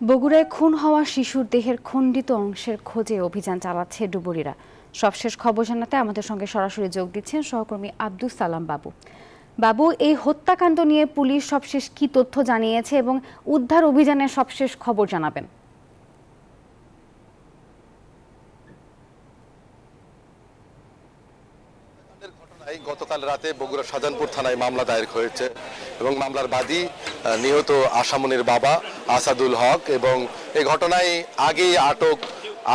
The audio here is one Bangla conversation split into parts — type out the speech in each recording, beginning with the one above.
বগুড়ায় খুন হওয়া শিশুর দেহের খণ্ডিত অংশের খোঁজে অভিযান চালাচ্ছে ডুবুরিরা। সবশেষ খবর জানাতে আমাদের সঙ্গে সরাসরি যোগ দিচ্ছেন সহকর্মী আব্দুস সালাম বাবু। বাবু, এই হত্যাকাণ্ড নিয়ে পুলিশ সবশেষ কি তথ্য জানিয়েছে এবং উদ্ধার অভিযানের সবশেষ খবর জানাবেন। গতকাল রাতে বগুড়া শাহজাহানপুর থানায় মামলা দায়ের হয়েছে এবং মামলার বাদী নিহত আসামনির বাবা আসাদুল হক এবং এই ঘটনায় আগেই আটক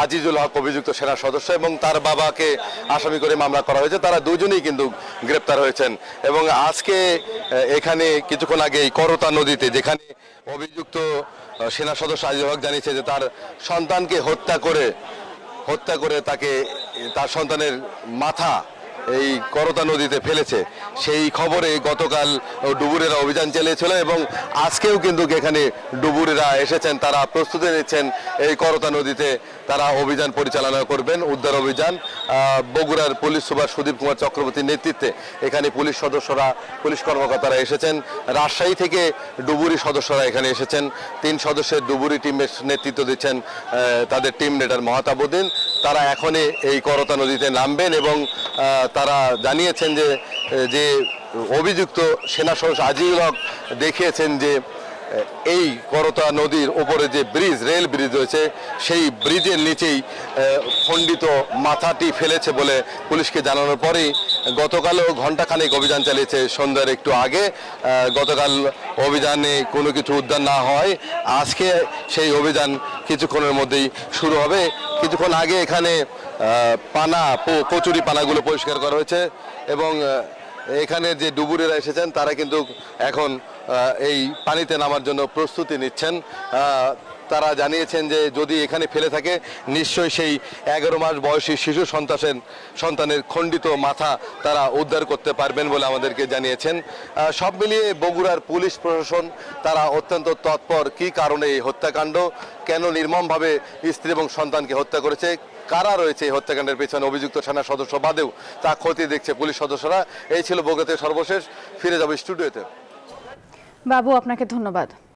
আজিজুল হক অভিযুক্ত সেনা সদস্য এবং তার বাবাকে আসামি করে মামলা করা হয়েছে। তারা দুজনেই কিন্তু গ্রেপ্তার হয়েছেন এবং আজকে এখানে কিছুক্ষণ আগে করতা নদীতে যেখানে অভিযুক্ত সেনা সদস্য আজিজুল হক জানিয়েছে যে তার সন্তানকে হত্যা করে তাকে তার সন্তানের মাথা এই করতা নদীতে ফেলেছে, সেই খবরে গতকাল ডুবুরিরা অভিযান চালিয়েছিল এবং আজকেও কিন্তু এখানে ডুবুরিরা এসেছেন। তারা প্রস্তুতি নিচ্ছেন এই করতা নদীতে তারা অভিযান পরিচালনা করবেন, উদ্ধার অভিযান। বগুড়ার পুলিশ সুপার সুদীপ কুমার চক্রবর্তীর নেতৃত্বে এখানে পুলিশ কর্মকর্তারা এসেছেন। রাজশাহী থেকে ডুবুরি সদস্যরা এখানে এসেছেন। 3 সদস্যের ডুবুরি টিমের নেতৃত্ব দিচ্ছেন তাদের টিম লিডার মহাতাবুদ্দিন। তারা এখনই এই করতা নদীতে নামবেন এবং তারা জানিয়েছেন যে অভিযুক্ত সেনা সদস্য আজিজুল হক দেখিয়েছেন যে এই করতা নদীর উপরে যে রেল ব্রিজ রয়েছে সেই ব্রিজের নিচেই খণ্ডিত মাথাটি ফেলেছে বলে পুলিশকে জানানোর পরেই গতকালও ঘণ্টাখানেক অভিযান চালিয়েছে। সন্ধ্যার একটু আগে গতকাল অভিযানে কোনো কিছু উদ্ধার না হয়, আজকে সেই অভিযান কিছুক্ষণের মধ্যেই শুরু হবে। কিছুক্ষণ আগে এখানে কচুরি পানাগুলো পরিষ্কার করা হয়েছে এবং এখানে যে ডুবুরিরা এসেছেন তারা কিন্তু এখন এই পানিতে নামার জন্য প্রস্তুতি নিচ্ছেন। তারা জানিয়েছেন যে যদি এখানে ফেলে থাকে নিশ্চয়ই সেই 11 মাস বয়সী শিশু সন্তানের খণ্ডিত মাথা তারা উদ্ধার করতে পারবেন বলে আমাদেরকে জানিয়েছেন। সব মিলিয়ে বগুড়ার পুলিশ প্রশাসন তারা অত্যন্ত তৎপর। কী কারণে এই হত্যাকাণ্ড, কেন নির্মমভাবে স্ত্রী এবং সন্তানকে হত্যা করেছে, কারা রয়েছে এই হত্যাকাণ্ডের পেছনে, অভিযুক্ত সেনা সদস্য বাদেও তা খতিয়ে দেখছে পুলিশ সদস্যরা। এই ছিল বগুড়াতে সর্বশেষ। ফিরে যাবো স্টুডিওতে। বাবু, আপনাকে ধন্যবাদ।